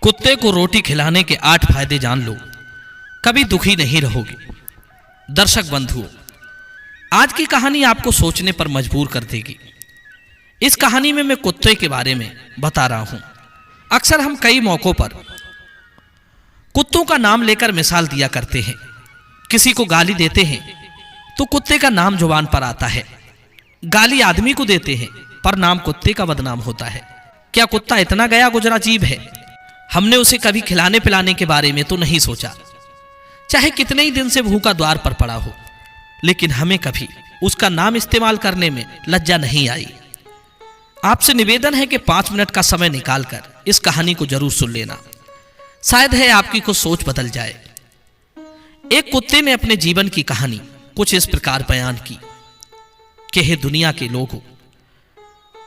कुत्ते को रोटी खिलाने के 8 फायदे जान लो, कभी दुखी नहीं रहोगे। दर्शक बंधुओं, आज की कहानी आपको सोचने पर मजबूर कर देगी। इस कहानी में मैं कुत्ते के बारे में बता रहा हूं। अक्सर हम कई मौकों पर कुत्तों का नाम लेकर मिसाल दिया करते हैं। किसी को गाली देते हैं तो कुत्ते का नाम जुबान पर आता है। गाली आदमी को देते हैं पर नाम कुत्ते का बदनाम होता है। क्या कुत्ता इतना गया गुजरा जीव है? हमने उसे कभी खिलाने पिलाने के बारे में तो नहीं सोचा, चाहे कितने ही दिन से भूखा द्वार पर पड़ा हो, लेकिन हमें कभी उसका नाम इस्तेमाल करने में लज्जा नहीं आई। आपसे निवेदन है कि 5 मिनट का समय निकालकर इस कहानी को जरूर सुन लेना। शायद है आपकी कुछ सोच बदल जाए। एक कुत्ते ने अपने जीवन की कहानी कुछ इस प्रकार बयान की कि हे दुनिया के लोगों,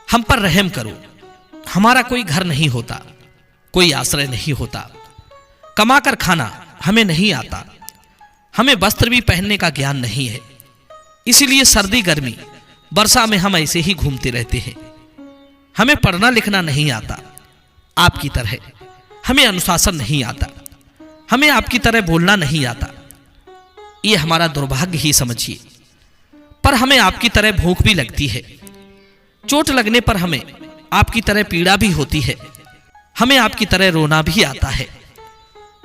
हम पर रहम करो। हमारा कोई घर नहीं होता, कोई आश्रय नहीं होता, कमाकर खाना हमें नहीं आता, हमें वस्त्र भी पहनने का ज्ञान नहीं है। इसीलिए सर्दी गर्मी वर्षा में हम ऐसे ही घूमते रहते हैं। हमें पढ़ना लिखना नहीं आता आपकी तरह, हमें अनुशासन नहीं आता, हमें आपकी तरह बोलना नहीं आता। ये हमारा दुर्भाग्य ही समझिए। पर हमें आपकी तरह भूख भी लगती है, चोट लगने पर हमें आपकी तरह पीड़ा भी होती है, हमें आपकी तरह रोना भी आता है।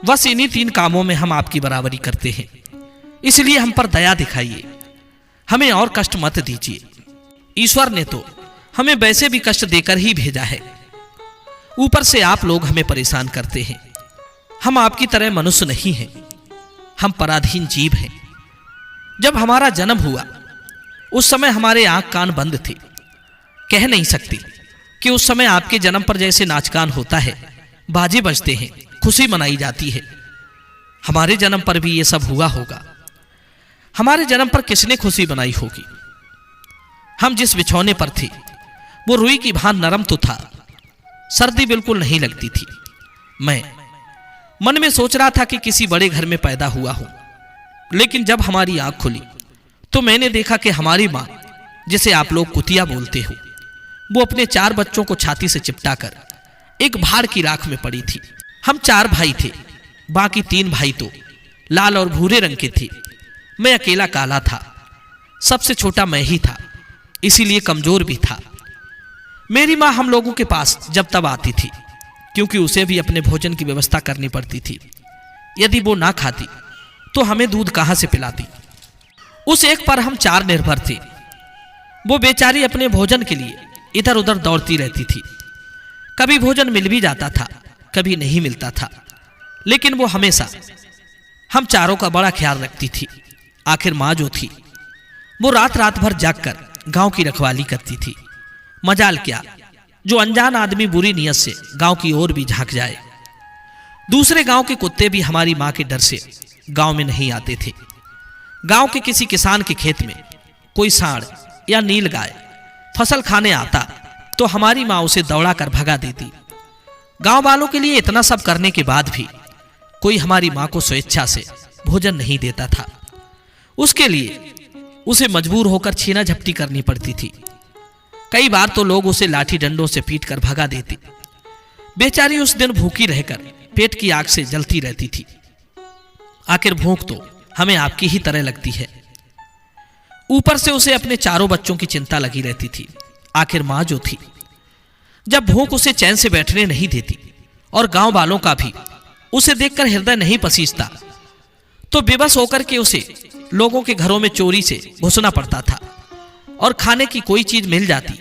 बस इन्हीं 3 कामों में हम आपकी बराबरी करते हैं। इसलिए हम पर दया दिखाइए, हमें और कष्ट मत दीजिए। ईश्वर ने तो हमें वैसे भी कष्ट देकर ही भेजा है, ऊपर से आप लोग हमें परेशान करते हैं। हम आपकी तरह मनुष्य नहीं हैं, हम पराधीन जीव हैं। जब हमारा जन्म हुआ उस समय हमारे आंख कान बंद थे। कह नहीं सकते कि उस समय आपके जन्म पर जैसे नाचगान होता है, बाजे बजते हैं, खुशी मनाई जाती है, हमारे जन्म पर भी ये सब हुआ होगा। हमारे जन्म पर किसने खुशी मनाई होगी? हम जिस बिछौने पर थे वो रुई की भांति नरम तो था, सर्दी बिल्कुल नहीं लगती थी। मैं मन में सोच रहा था कि किसी बड़े घर में पैदा हुआ हूं, लेकिन जब हमारी आंख खुली तो मैंने देखा कि हमारी मां, जिसे आप लोग कुतिया बोलते हो, वो अपने 4 बच्चों को छाती से चिपटाकर एक भाड़ की राख में पड़ी थी। हम 4 भाई थे, बाकी 3 भाई तो लाल और भूरे रंग के थे। मैं अकेला काला था, सबसे छोटा मैं ही था, इसीलिए कमजोर भी था। मेरी मां हम लोगों के पास जब तब आती थी, क्योंकि उसे भी अपने भोजन की व्यवस्था करनी पड़ती थी। यदि वो ना खाती तो हमें दूध कहां से पिलाती? उस एक पर हम 4 निर्भर थे। वो बेचारी अपने भोजन के लिए इधर उधर दौड़ती रहती थी। कभी भोजन मिल भी जाता था, कभी नहीं मिलता था, लेकिन वो हमेशा हम चारों का बड़ा ख्याल रखती थी। आखिर माँ जो थी वो रात रात भर जागकर गांव की रखवाली करती थी। मजाल क्या जो अनजान आदमी बुरी नीयत से गांव की ओर भी झांक जाए। दूसरे गांव के कुत्ते भी हमारी माँ के डर से गांव में नहीं आते थे। गांव के किसी किसान के खेत में कोई सांड या नील गाय फसल खाने आता तो हमारी माँ उसे दौड़ा कर भगा देती। गांव वालों के लिए इतना सब करने के बाद भी कोई हमारी माँ को स्वेच्छा से भोजन नहीं देता था। उसके लिए उसे मजबूर होकर छीना झपटी करनी पड़ती थी। कई बार तो लोग उसे लाठी डंडों से पीट कर भगा देते। बेचारी उस दिन भूखी रहकर पेट की आग से जलती रहती थी। आखिर भूख तो हमें आपकी ही तरह लगती है, ऊपर से उसे अपने 4 बच्चों की चिंता लगी रहती थी। आखिर माँ जो थी, जब भूख उसे चैन से बैठने नहीं देती और गांव वालों का भी उसे देखकर हृदय नहीं पसीजता, तो बेबस होकर के उसे लोगों के घरों में चोरी से घुसना पड़ता था। और खाने की कोई चीज मिल जाती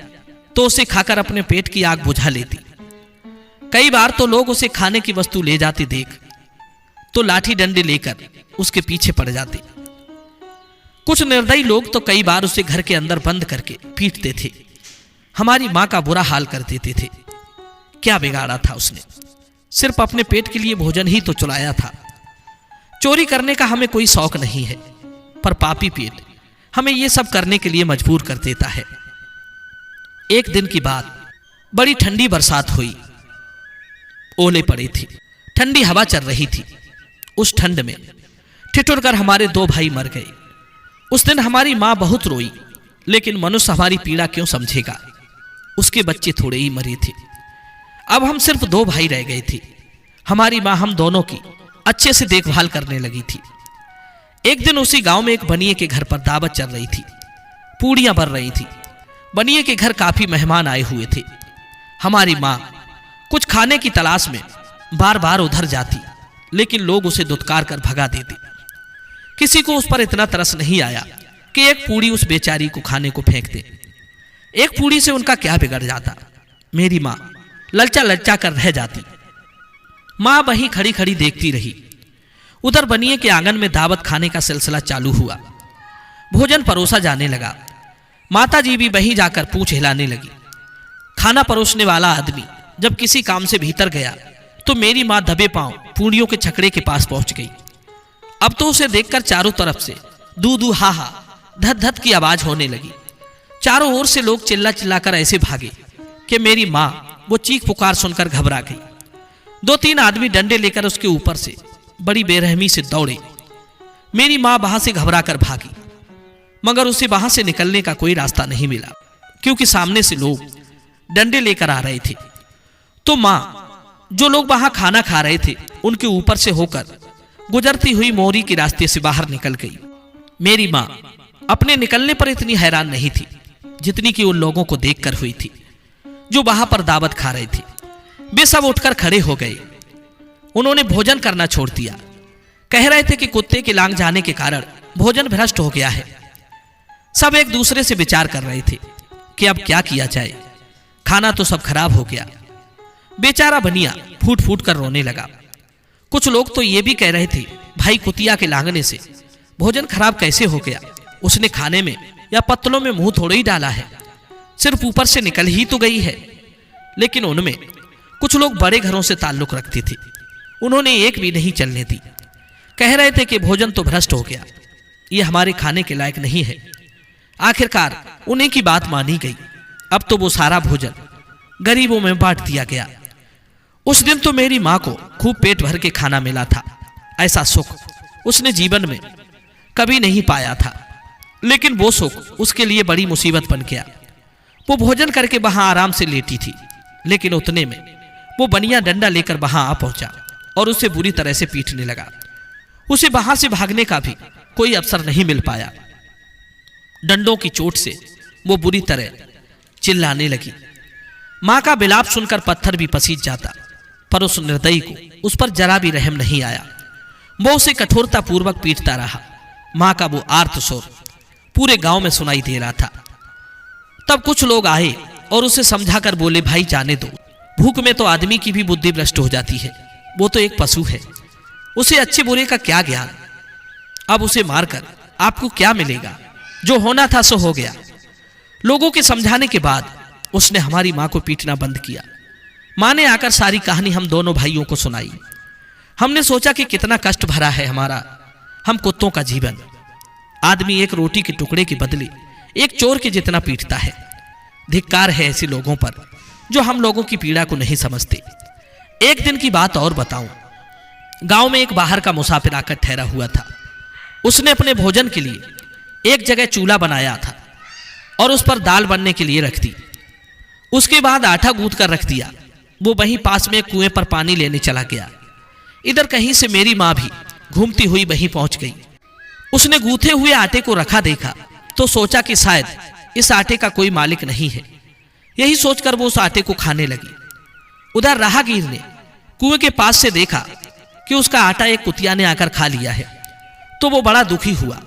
तो उसे खाकर अपने पेट की आग बुझा लेती। कई बार तो लोग उसे खाने की वस्तु ले जाते देख तो लाठी डंडे लेकर उसके पीछे पड़ जाते। कुछ निर्दयी लोग तो कई बार उसे घर के अंदर बंद करके पीटते थे। हमारी मां का बुरा हाल कर देते थे। क्या बिगाड़ा था उसने? सिर्फ अपने पेट के लिए भोजन ही तो चुराया था। चोरी करने का हमें कोई शौक नहीं है, पर पापी पेट हमें यह सब करने के लिए मजबूर कर देता है। एक दिन की बात, बड़ी ठंडी बरसात हुई, ओले पड़े थे, ठंडी हवा चल रही थी। उस ठंड में ठिठुर कर हमारे 2 भाई मर गए। उस दिन हमारी मां बहुत रोई, लेकिन मनुष्य हमारी पीड़ा क्यों समझेगा? उसके बच्चे थोड़े ही मरे थे। अब हम सिर्फ 2 भाई रह गए थे। हमारी माँ हम दोनों की अच्छे से देखभाल करने लगी थी। एक दिन उसी गांव में एक बनिए के घर पर दावत चल रही थी। पूड़ियां भर रही थी। बनिए के घर काफी मेहमान आए हुए थे। हमारी माँ कुछ खाने की तलाश में बार बार उधर जाती, लेकिन लोग उसे दुत्कार कर भगा देते। किसी को उस पर इतना तरस नहीं आया कि एक पूड़ी उस बेचारी को खाने को फेंक दे। एक पूड़ी से उनका क्या बिगड़ जाता। मेरी माँ ललचा ललचा कर रह जाती। माँ वहीं खड़ी खड़ी देखती रही। उधर बनिए के आंगन में दावत खाने का सिलसिला चालू हुआ। भोजन परोसा जाने लगा। माता जी भी वहीं जाकर पूंछ हिलाने लगी। खाना परोसने वाला आदमी जब किसी काम से भीतर गया तो मेरी माँ दबे पांव पूड़ियों के छकड़े के पास पहुंच गई। अब तो उसे देखकर चारों तरफ से दू दू हा हा धत धत की आवाज होने लगी। चारों ओर से लोग चिल्ला चिल्लाकर ऐसे भागे कि मेरी माँ वो चीख पुकार सुनकर घबरा गई। 2-3 आदमी डंडे लेकर उसके ऊपर से बड़ी बेरहमी से दौड़े। मेरी माँ वहां से घबरा कर भागी, मगर उसे वहां से निकलने का कोई रास्ता नहीं मिला, क्योंकि सामने से लोग डंडे लेकर आ रहे थे। तो माँ, जो लोग वहां खाना खा रहे थे, उनके ऊपर से होकर गुजरती हुई मोरी के रास्ते से बाहर निकल गई। मेरी माँ अपने निकलने पर इतनी हैरान नहीं थी जितनी कि उन लोगों को देखकर हुई थी जो वहां पर दावत खा रहे थे। वे सब उठकर खड़े हो गए। उन्होंने भोजन करना छोड़ दिया। कह रहे थे कि कुत्ते के लांग जाने के कारण भोजन भ्रष्ट हो गया है। सब एक दूसरे से विचार कर रहे थे कि अब क्या किया जाए। खाना तो सब खराब हो गया। बेचारा बनिया फूट फूट कर रोने लगा। कुछ लोग तो ये भी कह रहे थे, भाई कुतिया के लांगने से भोजन खराब कैसे हो गया? उसने खाने में या पत्तलों में मुंह थोड़ा ही डाला है, सिर्फ ऊपर से निकल ही तो गई है। लेकिन उनमें कुछ लोग बड़े घरों से ताल्लुक रखते थे। उन्होंने एक भी नहीं चलने दी। कह रहे थे कि भोजन तो भ्रष्ट हो गया, ये हमारे खाने के लायक नहीं है। आखिरकार उन्हीं की बात मानी गई। अब तो वो सारा भोजन गरीबों में बांट दिया गया। उस दिन तो मेरी माँ को खूब पेट भर के खाना मिला था। ऐसा सुख उसने जीवन में कभी नहीं पाया था। लेकिन वो सुख उसके लिए बड़ी मुसीबत बन गया। वो भोजन करके वहां आराम से लेटी थी, लेकिन उतने में वो बनिया डंडा लेकर वहां आ पहुंचा और उसे बुरी तरह से पीटने लगा। उसे वहां से भागने का भी कोई अवसर नहीं मिल पाया। डंडों की चोट से वो बुरी तरह चिल्लाने लगी। मां का बिलाप सुनकर पत्थर भी पसीज जाता, पर उस निर्दयी को उस पर जरा भी रहम नहीं आया। वो उसे कठोरता पूर्वक पीटता रहा। मां का वो आर्त स्वर पूरे गांव में सुनाई दे रहा था। तब कुछ लोग आए और उसे समझाकर बोले, भाई जाने दो, भूख में तो आदमी की भी बुद्धि भ्रष्ट हो जाती है। वो तो एक पशु है, उसे अच्छे बुरे का क्या ज्ञान। अब उसे मारकर आपको क्या मिलेगा? जो होना था सो हो गया। लोगों के समझाने के बाद उसने हमारी मां को पीटना बंद किया। मां ने आकर सारी कहानी हम दोनों भाइयों को सुनाई। हमने सोचा कि कितना कष्ट भरा है हमारा हम कुत्तों का जीवन। आदमी एक रोटी के टुकड़े के बदले एक चोर के जितना पीटता है। धिक्कार है ऐसे लोगों पर जो हम लोगों की पीड़ा को नहीं समझते। एक दिन की बात और बताऊं। गांव में एक बाहर का मुसाफिर आकर ठहरा हुआ था। उसने अपने भोजन के लिए एक जगह चूल्हा बनाया था और उस पर दाल बनने के लिए रख दी। उसके बाद आटा गूंथ कर रख दिया। वो वहीं पास में कुएं पर पानी लेने चला गया। इधर कहीं से मेरी माँ भी घूमती हुई वहीं पहुंच गई। उसने गूंथे हुए आटे को रखा देखा तो सोचा कि शायद इस आटे का कोई मालिक नहीं है। यही सोचकर वो उस आटे को खाने लगी। उधर राहगीर ने कुएं के पास से देखा कि उसका आटा एक कुतिया ने आकर खा लिया है, तो वो बड़ा दुखी हुआ।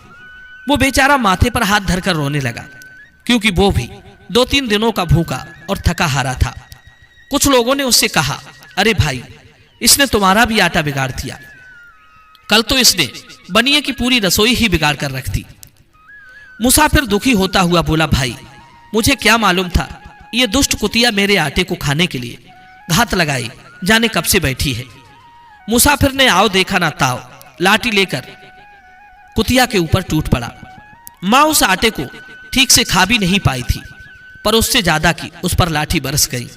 वो बेचारा माथे पर हाथ धरकर रोने लगा, क्योंकि वो भी 2-3 दिनों का भूखा और थका हारा था। कुछ लोगों ने उससे कहा, अरे भाई, इसने तुम्हारा भी आटा बिगाड़ दिया। कल तो इसने बनिए की पूरी रसोई ही बिगाड़ कर रख दी। मुसाफिर दुखी होता हुआ बोला, भाई, मुझे क्या मालूम था ये दुष्ट कुतिया मेरे आटे को खाने के लिए घात लगाई जाने कब से बैठी है। मुसाफिर ने आओ देखा ना ताओ लाठी लेकर कुतिया के ऊपर टूट पड़ा। मां उस आटे को ठीक से खा भी नहीं पाई थी, पर उससे ज्यादा की उस पर लाठी बरस गई।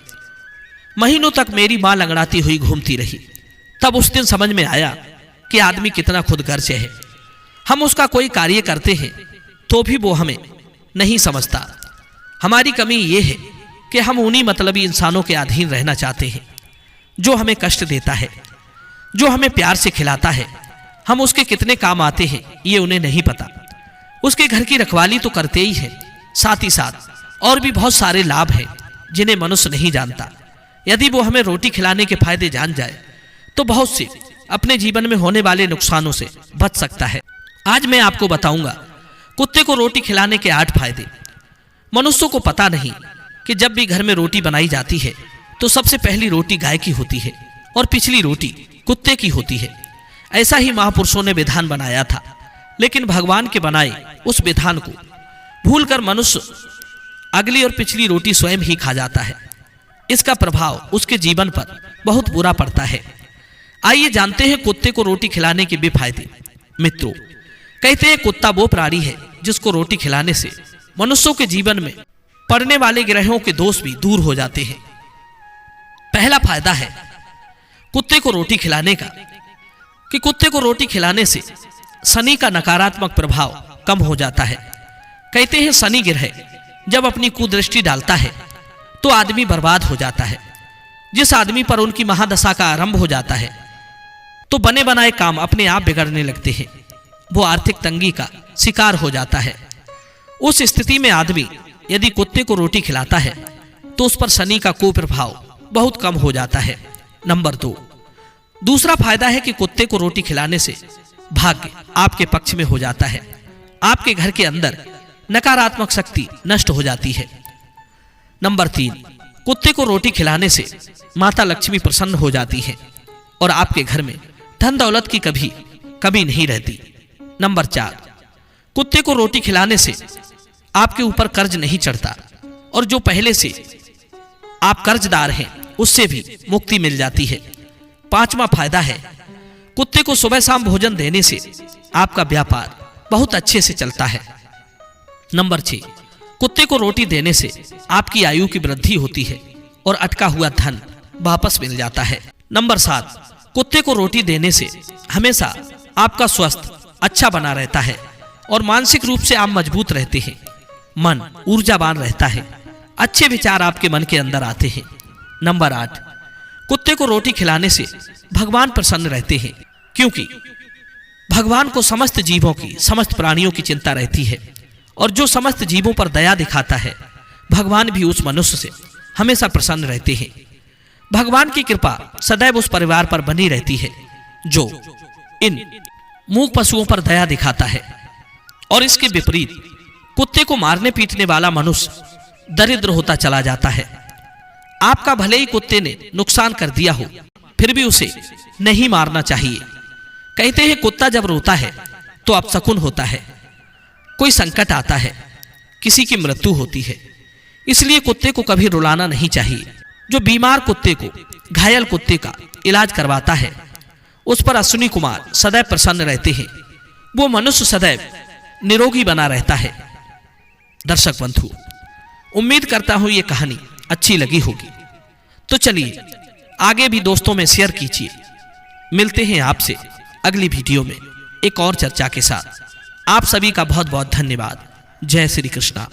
महीनों तक मेरी मां लंगड़ाती हुई घूमती रही। तब उस दिन समझ में आया कि आदमी कितना खुदगर्ज है। हम उसका कोई कार्य करते हैं तो भी वो हमें नहीं समझता। हमारी कमी ये है कि हम उन्हीं मतलबी इंसानों के अधीन रहना चाहते हैं जो हमें कष्ट देता है। जो हमें प्यार से खिलाता है, हम उसके कितने काम आते हैं ये उन्हें नहीं पता। उसके घर की रखवाली तो करते ही हैं, साथ ही साथ और भी बहुत सारे लाभ हैं जिन्हें मनुष्य नहीं जानता। यदि वो हमें रोटी खिलाने के फायदे जान जाए तो बहुत से अपने जीवन में होने वाले नुकसानों से बच सकता है। आज मैं आपको बताऊंगा कुत्ते को रोटी खिलाने के 8 फायदे। मनुष्यों को पता नहीं कि जब भी घर में रोटी बनाई जाती है तो सबसे पहली रोटी गाय की होती है और पिछली रोटी कुत्ते की होती है। ऐसा ही महापुरुषों ने विधान बनाया था, लेकिन भगवान के बनाए उस विधान को भूलकर मनुष्य अगली और पिछली रोटी स्वयं ही खा जाता है। इसका प्रभाव उसके जीवन पर बहुत बुरा पड़ता है। आइए जानते हैं कुत्ते को रोटी खिलाने के बेफायदे। मित्रों, कहते हैं कुत्ता वो प्राणी है जिसको रोटी खिलाने से मनुष्यों के जीवन में पड़ने वाले ग्रहों के दोष भी दूर हो जाते हैं। पहला फायदा है कुत्ते को रोटी खिलाने का कि कुत्ते को रोटी खिलाने से शनि का नकारात्मक प्रभाव कम हो जाता है। कहते हैं शनि ग्रह जब अपनी कुदृष्टि डालता है तो आदमी बर्बाद हो जाता है। जिस आदमी पर उनकी महादशा का आरंभ हो जाता है तो बने बनाए काम अपने आप बिगड़ने लगते हैं। वो आर्थिक तंगी का शिकार हो जाता है। उस स्थिति में आदमी यदि कुत्ते को रोटी खिलाता है तो उस पर शनि का कुप्रभाव बहुत कम हो जाता है। नंबर 2, दूसरा फायदा है कि कुत्ते को रोटी खिलाने से भाग्य आपके पक्ष में हो जाता है। आपके घर के अंदर नकारात्मक शक्ति नष्ट हो जाती है। नंबर 3, कुत्ते को रोटी खिलाने से माता लक्ष्मी प्रसन्न हो जाती है और आपके घर में धन दौलत की कभी कमी नहीं रहती। नंबर 4, कुत्ते को रोटी खिलाने से आपके ऊपर कर्ज नहीं चढ़ता और जो पहले से आप कर्जदार हैं उससे भी मुक्ति मिल जाती है। 5वां फायदा है कुत्ते को सुबह शाम भोजन देने से आपका व्यापार बहुत अच्छे से चलता है। नंबर 6, कुत्ते को रोटी देने से आपकी आयु की वृद्धि होती है और अटका हुआ धन वापस मिल जाता है। नंबर 7, कुत्ते को रोटी देने से हमेशा आपका स्वास्थ्य अच्छा बना रहता है और मानसिक रूप से आप मजबूत रहते हैं। मन ऊर्जावान रहता है, अच्छे विचार आपके मन के अंदर आते हैं। नंबर 8, कुत्ते को रोटी खिलाने से भगवान प्रसन्न रहते हैं, क्योंकि भगवान को समस्त जीवों की, समस्त प्राणियों की चिंता रहती है और जो समस्त जीवों पर दया दिखाता है भगवान भी उस मनुष्य से हमेशा प्रसन्न रहते हैं। भगवान की कृपा सदैव उस परिवार पर बनी रहती है जो इन मूक पशुओं पर दया दिखाता है। और इसके विपरीत कुत्ते को मारने पीटने वाला मनुष्य दरिद्र होता चला जाता है। आपका भले ही कुत्ते ने नुकसान कर दिया हो, फिर भी उसे नहीं मारना चाहिए। कहते हैं कुत्ता जब रोता है तो अपशकुन होता है, कोई संकट आता है, किसी की मृत्यु होती है। इसलिए कुत्ते को कभी रुलाना नहीं चाहिए। जो बीमार कुत्ते को, घायल कुत्ते का इलाज करवाता है उस पर अश्विनी कुमार सदैव प्रसन्न रहते हैं। वो मनुष्य सदैव निरोगी बना रहता है। दर्शक बंधु, उम्मीद करता हूं ये कहानी अच्छी लगी होगी। तो चलिए आगे भी दोस्तों में शेयर कीजिए। मिलते हैं आपसे अगली वीडियो में एक और चर्चा के साथ। आप सभी का बहुत बहुत धन्यवाद। जय श्री कृष्णा।